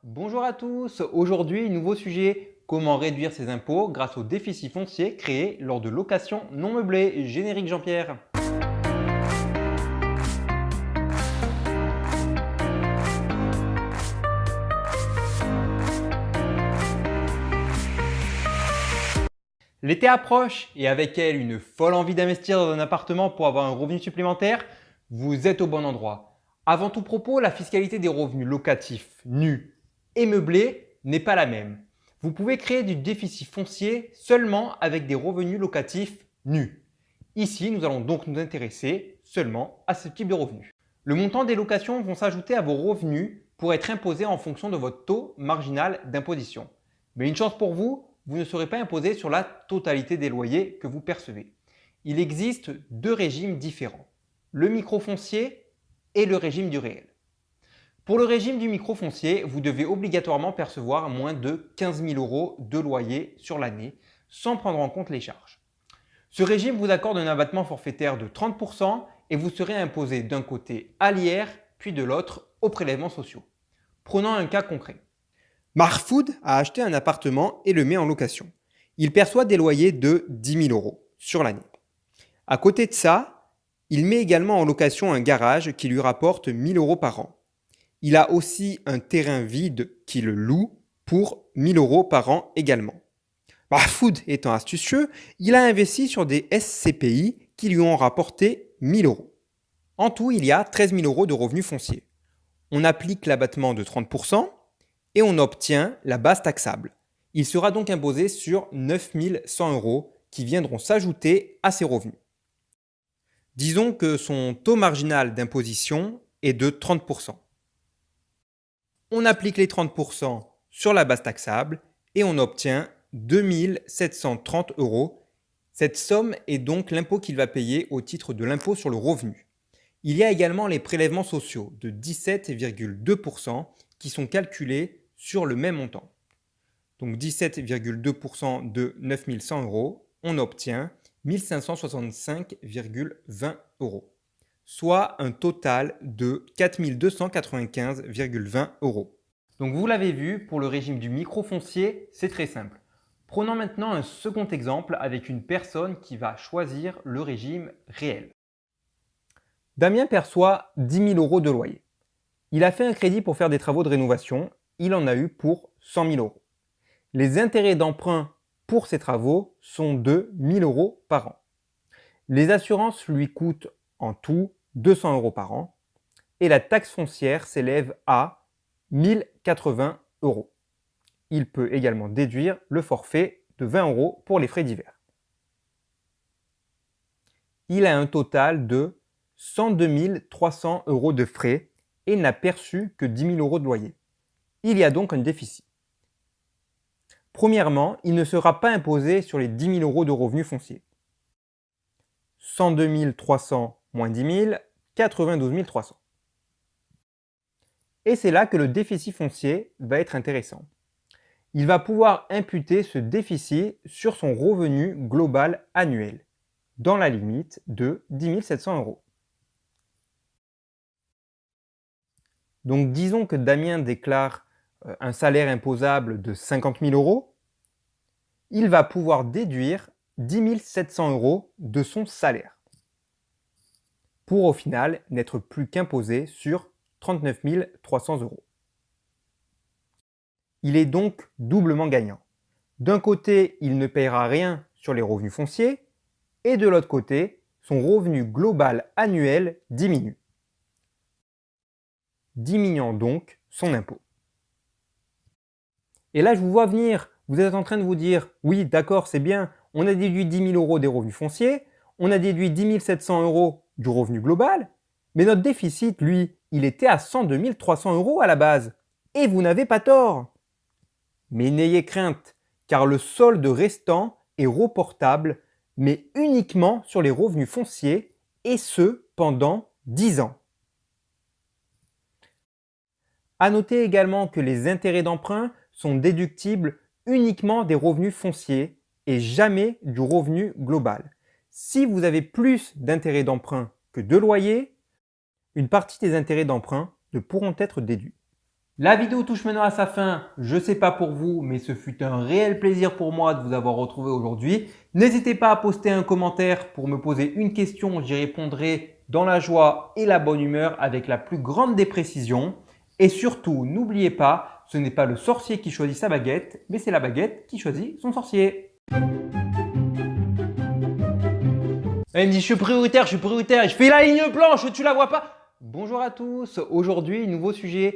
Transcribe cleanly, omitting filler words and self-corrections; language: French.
Bonjour à tous, aujourd'hui nouveau sujet, comment réduire ses impôts grâce au déficit foncier créé lors de locations non meublées. Générique Jean-Pierre. L'été approche et avec elle une folle envie d'investir dans un appartement pour avoir un revenu supplémentaire. Vous êtes au bon endroit. Avant tout propos, la fiscalité des revenus locatifs nus et meublés n'est pas la même. Vous pouvez créer du déficit foncier seulement avec des revenus locatifs nus. Ici, nous allons donc nous intéresser seulement à ce type de revenus. Le montant des locations vont s'ajouter à vos revenus pour être imposés en fonction de votre taux marginal d'imposition. Mais une chance pour vous, vous ne serez pas imposé sur la totalité des loyers que vous percevez. Il existe deux régimes différents, le microfoncier et le régime du réel. Pour le régime du microfoncier, vous devez obligatoirement percevoir moins de 15 000 € de loyer sur l'année, sans prendre en compte les charges. Ce régime vous accorde un abattement forfaitaire de 30% et vous serez imposé d'un côté à l'IR, puis de l'autre aux prélèvements sociaux. Prenons un cas concret. Mahfoud a acheté un appartement et le met en location. Il perçoit des loyers de 10 000 € sur l'année. À côté de ça, il met également en location un garage qui lui rapporte 1 000 € par an. Il a aussi un terrain vide qu'il loue pour 1 000 € par an également. Mahfoud étant astucieux, il a investi sur des SCPI qui lui ont rapporté 1 000 €. En tout, il y a 13 000 € de revenus fonciers. On applique l'abattement de 30% et on obtient la base taxable. Il sera donc imposé sur 9 100 € qui viendront s'ajouter à ses revenus. Disons que son taux marginal d'imposition est de 30%. On applique les 30% sur la base taxable et on obtient 2 730 €. Cette somme est donc l'impôt qu'il va payer au titre de l'impôt sur le revenu. Il y a également les prélèvements sociaux de 17,2% qui sont calculés sur le même montant. Donc 17,2% de 9 100 €, on obtient 1 565,20 €, soit un total de 4 295,20 €. Donc vous l'avez vu, pour le régime du microfoncier, c'est très simple. Prenons maintenant un second exemple avec une personne qui va choisir le régime réel. Damien perçoit 10 000 € de loyer. Il a fait un crédit pour faire des travaux de rénovation. Il en a eu pour 100 000 €. Les intérêts d'emprunt pour ces travaux sont de 1 000 € par an. Les assurances lui coûtent en tout 200 € par an et la taxe foncière s'élève à 1 080 €. Il peut également déduire le forfait de 20 € pour les frais divers. Il a un total de 102 300 € de frais et n'a perçu que 10 000 € de loyer. Il y a donc un déficit. Premièrement, il ne sera pas imposé sur les 10 000 € de revenus fonciers. 102 300 moins 10 000, 92 300. Et c'est là que le déficit foncier va être intéressant. Il va pouvoir imputer ce déficit sur son revenu global annuel, dans la limite de 10 700 €. Donc disons que Damien déclare un salaire imposable de 50 000 €, il va pouvoir déduire 10 700 € de son salaire, pour au final n'être plus qu'imposé sur 39 300 €. Il est donc doublement gagnant. D'un côté, il ne paiera rien sur les revenus fonciers, et de l'autre côté, son revenu global annuel diminue, diminuant donc son impôt. Et là, je vous vois venir, vous êtes en train de vous dire, oui, d'accord, c'est bien, on a déduit 10 000 € des revenus fonciers, on a déduit 10 700 € du revenu global, mais notre déficit, lui, il était à 102 300 € à la base, et vous n'avez pas tort. Mais n'ayez crainte, car le solde restant est reportable, mais uniquement sur les revenus fonciers, et ce, pendant 10 ans. À noter également que les intérêts d'emprunt sont déductibles uniquement des revenus fonciers et jamais du revenu global. Si vous avez plus d'intérêts d'emprunt que de loyers, une partie des intérêts d'emprunt ne pourront être déduits. La vidéo touche maintenant à sa fin. Je ne sais pas pour vous, mais ce fut un réel plaisir pour moi de vous avoir retrouvé aujourd'hui. N'hésitez pas à poster un commentaire pour me poser une question. J'y répondrai dans la joie et la bonne humeur avec la plus grande des précisions. Et surtout, n'oubliez pas, ce n'est pas le sorcier qui choisit sa baguette, mais c'est la baguette qui choisit son sorcier. Elle me dit je suis prioritaire, je fais la ligne blanche, tu la vois pas? Bonjour à tous, aujourd'hui nouveau sujet.